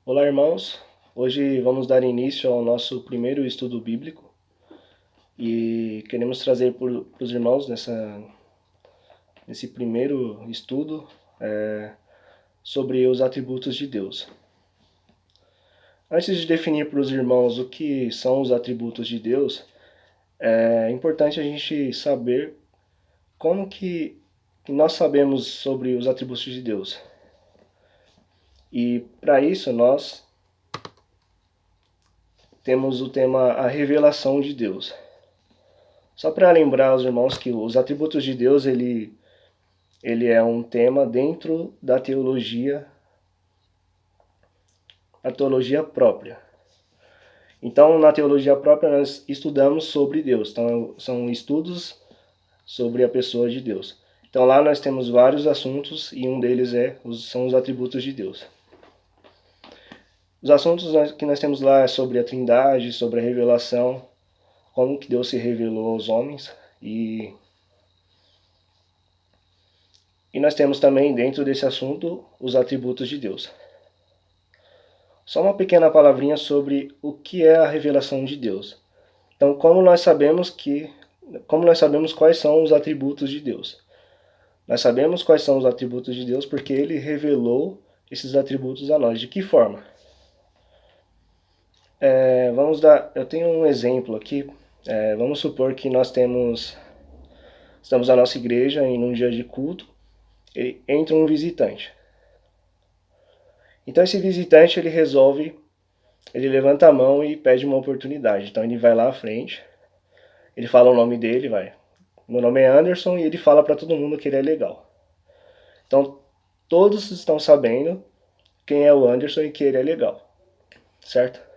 Olá, irmãos. Hoje vamos dar início ao nosso primeiro estudo bíblico e queremos trazer para os irmãos nesse primeiro estudo sobre os atributos de Deus. Antes de definir para os irmãos o que são os atributos de Deus, é importante a gente saber como que nós sabemos sobre os atributos de Deus. E para isso nós temos o tema A Revelação de Deus. Só para lembrar aos irmãos que os atributos de Deus, ele é um tema dentro da teologia, a teologia própria. Então, na teologia própria, nós estudamos sobre Deus. Então, são estudos sobre a pessoa de Deus. Então, lá nós temos vários assuntos e um deles são os atributos de Deus. Os assuntos que nós temos lá é sobre a Trindade, sobre a revelação, como que Deus se revelou aos homens e nós temos também dentro desse assunto os atributos de Deus. Só uma pequena palavrinha sobre o que é a revelação de Deus. Então, como nós sabemos quais são os atributos de Deus? Nós sabemos quais são os atributos de Deus porque ele revelou esses atributos a nós. De que forma? Eu tenho um exemplo aqui. Vamos supor que estamos na nossa igreja e num dia de culto, entra um visitante. Então esse visitante ele levanta a mão e pede uma oportunidade. Então ele vai lá à frente, ele fala o nome dele, meu nome é Anderson, e ele fala para todo mundo que ele é legal. Então todos estão sabendo quem é o Anderson e que ele é legal, certo?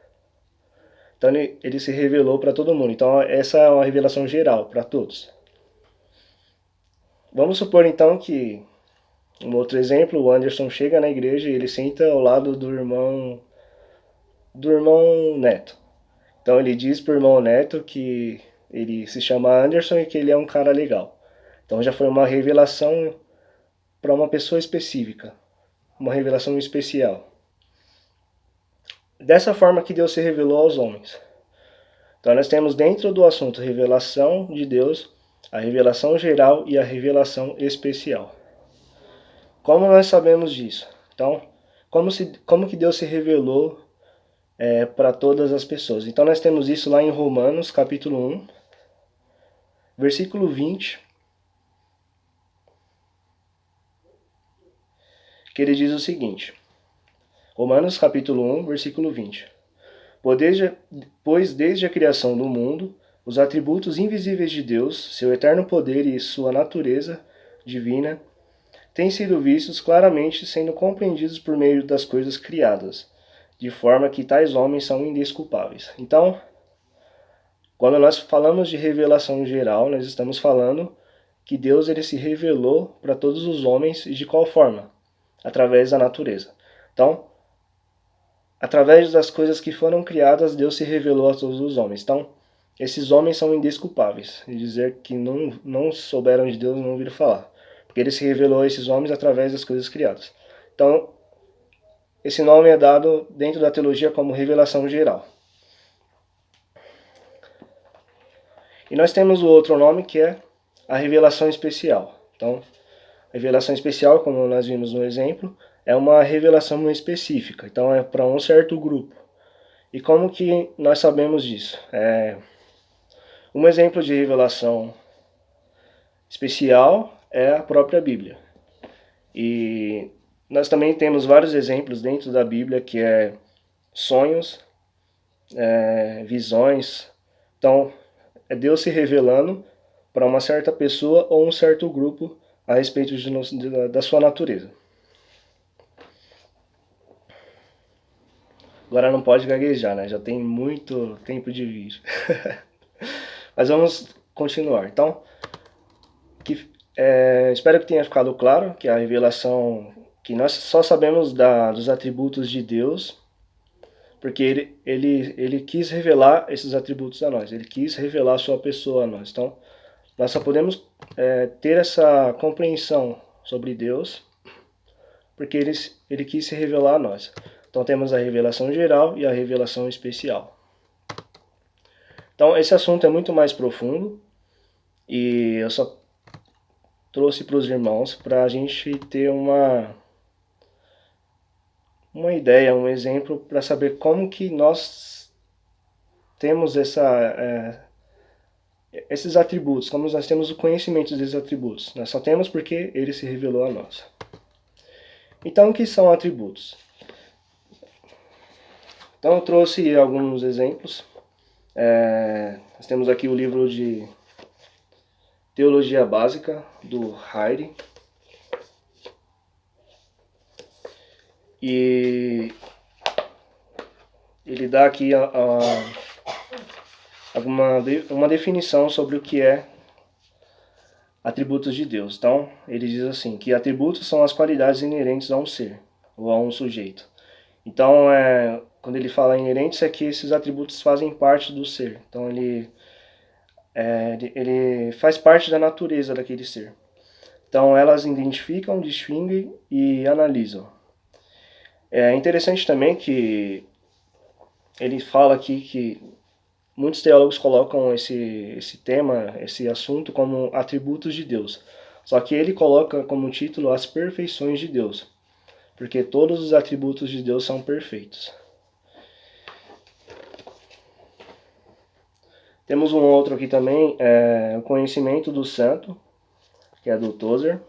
Então ele se revelou para todo mundo. Então essa é uma revelação geral para todos. Vamos supor então que, um outro exemplo, o Anderson chega na igreja e ele senta ao lado do irmão Neto. Então ele diz pro irmão Neto que ele se chama Anderson e que ele é um cara legal. Então já foi uma revelação para uma pessoa específica, uma revelação especial. Dessa forma que Deus se revelou aos homens. Então nós temos dentro do assunto revelação de Deus, a revelação geral e a revelação especial. Como nós sabemos disso? Então, como que Deus se revelou para todas as pessoas? Então nós temos isso lá em Romanos, capítulo 1, versículo 20, que ele diz o seguinte. Romanos, capítulo 1, versículo 20. Pois desde a criação do mundo, os atributos invisíveis de Deus, seu eterno poder e sua natureza divina, têm sido vistos claramente, sendo compreendidos por meio das coisas criadas, de forma que tais homens são indesculpáveis. Então, quando nós falamos de revelação geral, nós estamos falando que Deus ele se revelou para todos os homens e de qual forma? Através da natureza. Então, através das coisas que foram criadas, Deus se revelou a todos os homens. Então, esses homens são indesculpáveis. E dizer que não souberam de Deus, não ouviram falar. Porque ele se revelou a esses homens através das coisas criadas. Então, esse nome é dado dentro da teologia como revelação geral. E nós temos o outro nome que é a revelação especial. Então, a revelação especial, como nós vimos no exemplo, é uma revelação específica. Então, é para um certo grupo. E como que nós sabemos disso? Um exemplo de revelação especial é a própria Bíblia. E nós também temos vários exemplos dentro da Bíblia que é sonhos, visões. Então, é Deus se revelando para uma certa pessoa ou um certo grupo a respeito da sua natureza. Agora não pode gaguejar, né? Já tem muito tempo de vídeo. Mas vamos continuar. Então, espero que tenha ficado claro que a revelação, que nós só sabemos dos atributos de Deus, porque ele quis revelar esses atributos a nós, ele quis revelar a sua pessoa a nós. Então, nós só podemos ter essa compreensão sobre Deus porque ele quis se revelar a nós. Então temos a revelação geral e a revelação especial. Então esse assunto é muito mais profundo e eu só trouxe para os irmãos para a gente ter uma ideia, um exemplo para saber como que nós temos esses atributos, como nós temos o conhecimento desses atributos. Nós só temos porque ele se revelou a nós. Então, o que são atributos? Então, eu trouxe alguns exemplos. Nós temos aqui o livro de Teologia Básica, do Heide. E ele dá aqui uma definição sobre o que é atributos de Deus. Então, ele diz assim, que atributos são as qualidades inerentes a um ser, ou a um sujeito. Então, quando ele fala inerentes, é que esses atributos fazem parte do ser. Então, ele faz parte da natureza daquele ser. Então, elas identificam, distinguem e analisam. É interessante também que ele fala aqui que muitos teólogos colocam esse tema, esse assunto, como atributos de Deus. Só que ele coloca como título as perfeições de Deus, porque todos os atributos de Deus são perfeitos. Temos um outro aqui também, o conhecimento do santo, que é do Tozer.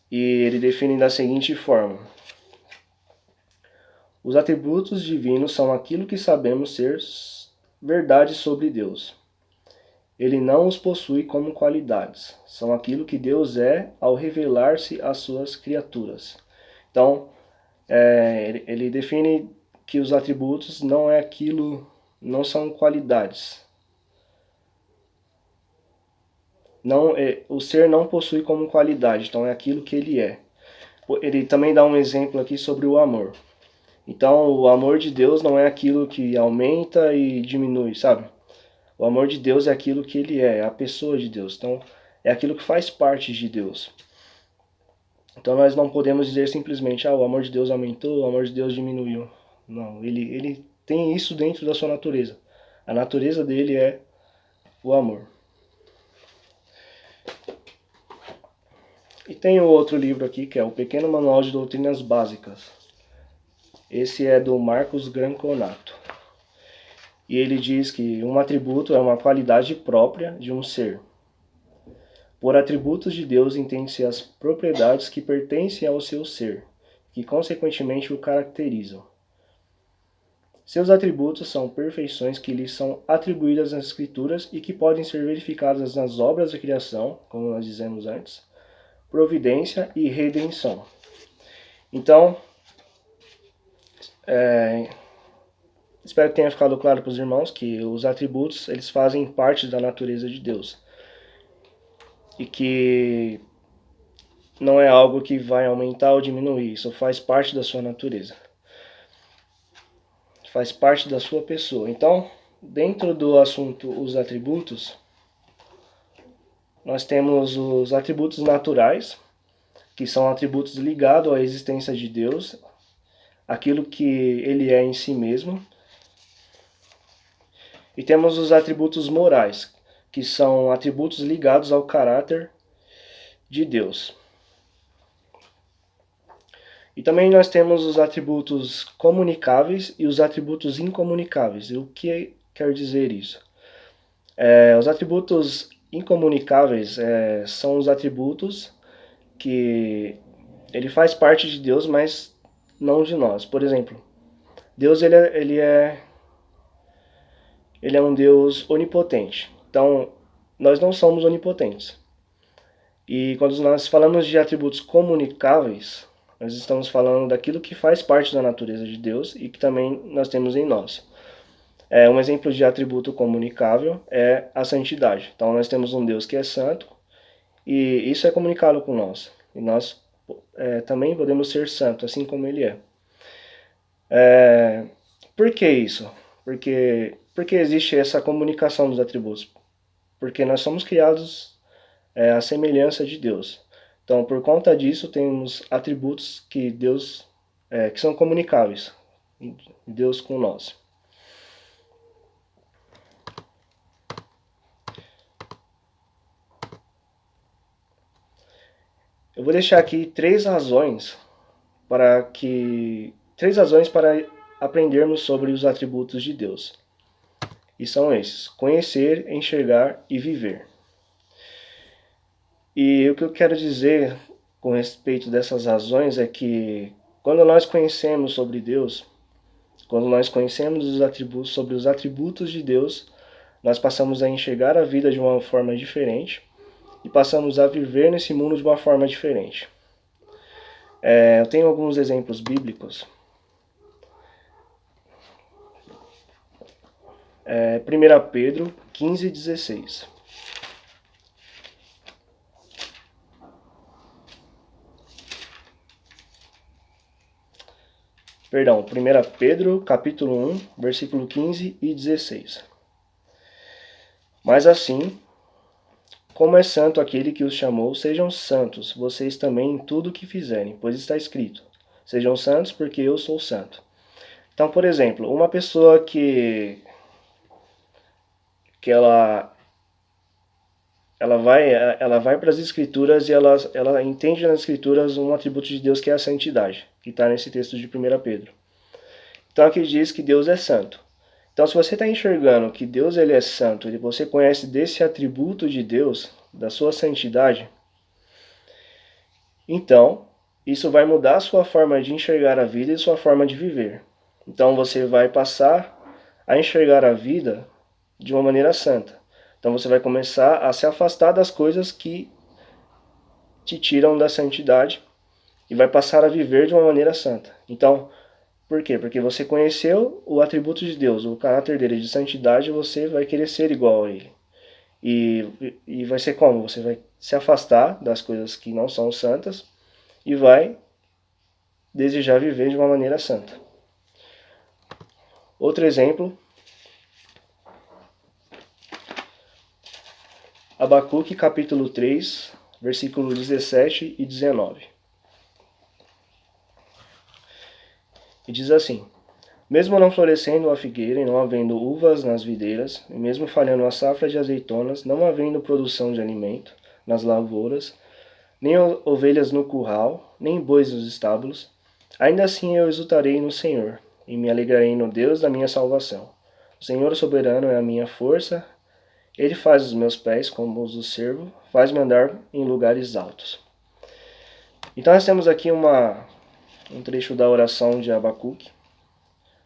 E ele define da seguinte forma: os atributos divinos são aquilo que sabemos ser verdade sobre Deus. Ele não os possui como qualidades, são aquilo que Deus é ao revelar-se às suas criaturas. Então, ele define que os atributos não são qualidades. O ser não possui como qualidade, então é aquilo que ele é. Ele também dá um exemplo aqui sobre o amor. Então, o amor de Deus não é aquilo que aumenta e diminui, sabe? O amor de Deus é aquilo que ele é a pessoa de Deus. Então, é aquilo que faz parte de Deus. Então, nós não podemos dizer simplesmente, o amor de Deus aumentou, o amor de Deus diminuiu. Não, ele tem isso dentro da sua natureza. A natureza dele é o amor. E tem o outro livro aqui, que é o Pequeno Manual de Doutrinas Básicas. Esse é do Marcos Granconato. E ele diz que um atributo é uma qualidade própria de um ser. Por atributos de Deus entende-se as propriedades que pertencem ao seu ser, que consequentemente o caracterizam. Seus atributos são perfeições que lhes são atribuídas nas Escrituras e que podem ser verificadas nas obras da criação, como nós dizemos antes, providência e redenção. Então, espero que tenha ficado claro para os irmãos que os atributos eles fazem parte da natureza de Deus e que não é algo que vai aumentar ou diminuir, isso faz parte da sua natureza, faz parte da sua pessoa. Então, dentro do assunto os atributos, nós temos os atributos naturais, que são atributos ligados à existência de Deus, aquilo que ele é em si mesmo. E temos os atributos morais, que são atributos ligados ao caráter de Deus. E também nós temos os atributos comunicáveis e os atributos incomunicáveis. E o que quer dizer isso? Os atributos incomunicáveis são os atributos que ele faz parte de Deus, mas não de nós. Por exemplo, Deus ele é um Deus onipotente. Então, nós não somos onipotentes. E quando nós falamos de atributos comunicáveis, nós estamos falando daquilo que faz parte da natureza de Deus e que também nós temos em nós. Um exemplo de atributo comunicável é a santidade. Então, nós temos um Deus que é santo e isso é comunicado com nós. E nós também podemos ser santos, assim como ele é. Por que isso? Porque existe essa comunicação dos atributos? Porque nós somos criados à semelhança de Deus. Então, por conta disso, temos atributos que Deus que são comunicáveis, Deus com nós. Eu vou deixar aqui três razões para aprendermos sobre os atributos de Deus. E são esses: conhecer, enxergar e viver. E o que eu quero dizer com respeito dessas razões é que quando nós conhecemos sobre Deus, quando nós conhecemos sobre os atributos de Deus, nós passamos a enxergar a vida de uma forma diferente e passamos a viver nesse mundo de uma forma diferente. Eu tenho alguns exemplos bíblicos. 1 Pedro 15:16. Perdão, 1 Pedro, capítulo 1, versículo 15 e 16. Mas assim, como é santo aquele que os chamou, sejam santos vocês também em tudo o que fizerem, pois está escrito: sejam santos porque eu sou santo. Então, por exemplo, uma pessoa que ela vai para as escrituras e ela entende nas escrituras um atributo de Deus que é a santidade, que está nesse texto de 1 Pedro. Então aqui diz que Deus é santo. Então se você está enxergando que Deus ele é santo, e você conhece desse atributo de Deus, da sua santidade, então isso vai mudar a sua forma de enxergar a vida e sua forma de viver. Então você vai passar a enxergar a vida de uma maneira santa. Então você vai começar a se afastar das coisas que te tiram da santidade e vai passar a viver de uma maneira santa. Então, por quê? Porque você conheceu o atributo de Deus, o caráter dele de santidade, você vai querer ser igual a ele. E vai ser como? Você vai se afastar das coisas que não são santas e vai desejar viver de uma maneira santa. Outro exemplo, Abacuque capítulo 3, versículos 17 e 19. E diz assim: mesmo não florescendo a figueira e não havendo uvas nas videiras, e mesmo falhando a safra de azeitonas, não havendo produção de alimento nas lavouras, nem ovelhas no curral, nem bois nos estábulos, ainda assim eu exultarei no Senhor, e me alegrarei no Deus da minha salvação. O Senhor soberano é a minha força, ele faz os meus pés como os do cervo, faz-me andar em lugares altos. Então nós temos aqui um trecho da oração de Abacuque,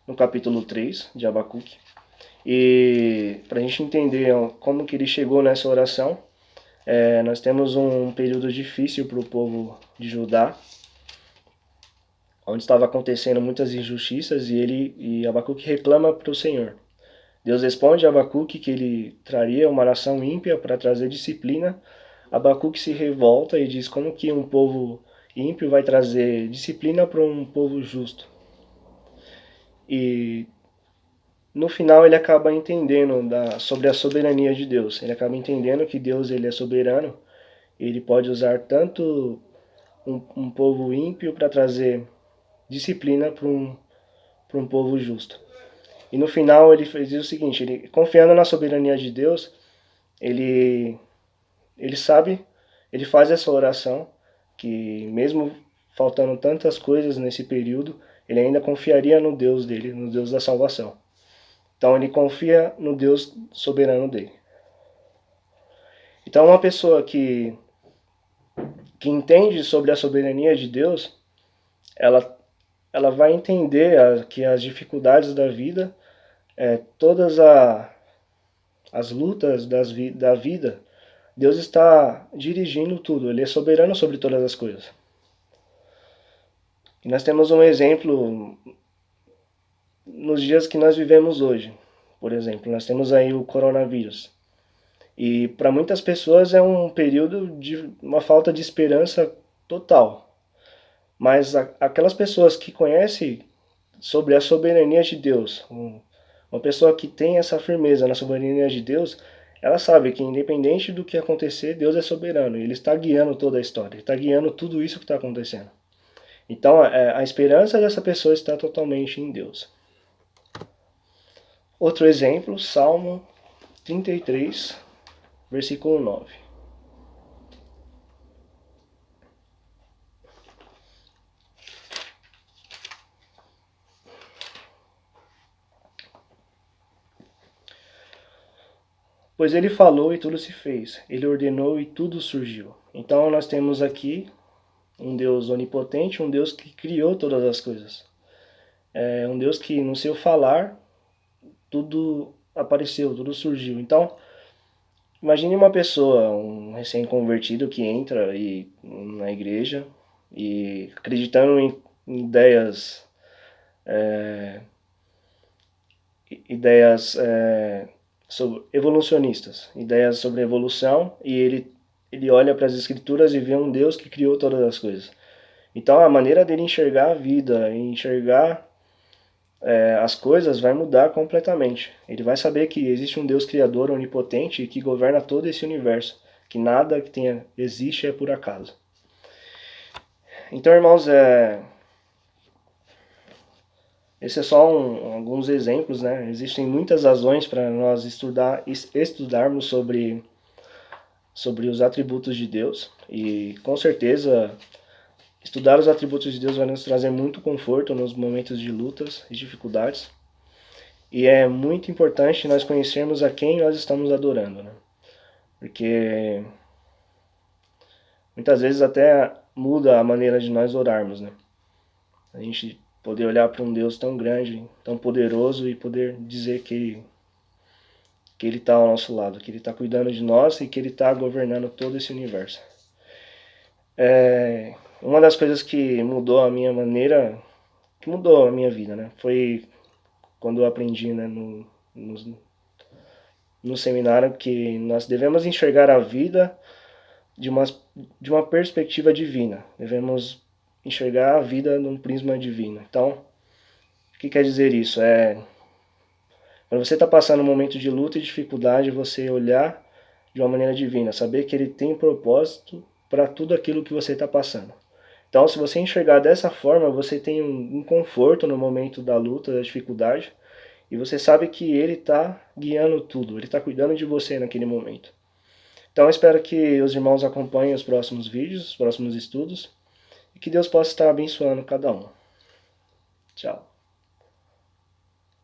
no capítulo 3 de Abacuque. E para a gente entender como que ele chegou nessa oração, nós temos um período difícil para o povo de Judá, onde estava acontecendo muitas injustiças, e Abacuque reclama para o Senhor. Deus responde a Abacuque que ele traria uma nação ímpia para trazer disciplina. Abacuque se revolta e diz como que um povo ímpio vai trazer disciplina para um povo justo. E no final ele acaba entendendo sobre a soberania de Deus. Ele acaba entendendo que Deus ele é soberano. Ele pode usar tanto um povo ímpio para trazer disciplina para um povo justo. E no final ele fez o seguinte, ele confiando na soberania de Deus, ele sabe, ele faz essa oração, que mesmo faltando tantas coisas nesse período, ele ainda confiaria no Deus dele, no Deus da salvação. Então ele confia no Deus soberano dele. Então uma pessoa que entende sobre a soberania de Deus, ela vai entender que as dificuldades da vida, todas as lutas da vida, Deus está dirigindo tudo, ele é soberano sobre todas as coisas. E nós temos um exemplo nos dias que nós vivemos hoje. Por exemplo, nós temos aí o coronavírus. E para muitas pessoas é um período de uma falta de esperança total. Mas aquelas pessoas que conhecem sobre a soberania de Deus, uma pessoa que tem essa firmeza na soberania de Deus, ela sabe que independente do que acontecer, Deus é soberano. Ele está guiando toda a história, ele está guiando tudo isso que está acontecendo. Então, a esperança dessa pessoa está totalmente em Deus. Outro exemplo, Salmo 33, versículo 9. Pois ele falou e tudo se fez, ele ordenou e tudo surgiu. Então nós temos aqui um Deus onipotente, um Deus que criou todas as coisas. É um Deus que no seu falar tudo apareceu, tudo surgiu. Então, imagine uma pessoa, um recém-convertido que entra na igreja e acreditando em ideias, sobre evolucionistas, ideias sobre evolução, e ele olha para as escrituras e vê um Deus que criou todas as coisas. Então a maneira dele enxergar a vida, enxergar as coisas vai mudar completamente. Ele vai saber que existe um Deus criador onipotente que governa todo esse universo, que nada que existe é por acaso. Então, irmãos, esse é só alguns exemplos, né? Existem muitas razões para nós estudarmos sobre os atributos de Deus, e com certeza estudar os atributos de Deus vai nos trazer muito conforto nos momentos de lutas e dificuldades. E é muito importante nós conhecermos a quem nós estamos adorando, né? Porque muitas vezes até muda a maneira de nós orarmos, né? A gente poder olhar para um Deus tão grande, tão poderoso e poder dizer que Ele está ao nosso lado, que Ele está cuidando de nós e que Ele está governando todo esse universo. Uma das coisas que mudou a minha maneira, que mudou a minha vida, né? Foi quando eu aprendi, né, no seminário, que nós devemos enxergar a vida de uma perspectiva divina. Devemos enxergar a vida num prisma divino. Então, o que quer dizer isso? Quando você está passando um momento de luta e dificuldade, você olhar de uma maneira divina, saber que Ele tem propósito para tudo aquilo que você está passando. Então, se você enxergar dessa forma, você tem um conforto no momento da luta, da dificuldade, e você sabe que Ele está guiando tudo, Ele está cuidando de você naquele momento. Então, eu espero que os irmãos acompanhem os próximos vídeos, os próximos estudos, e que Deus possa estar abençoando cada um. Tchau.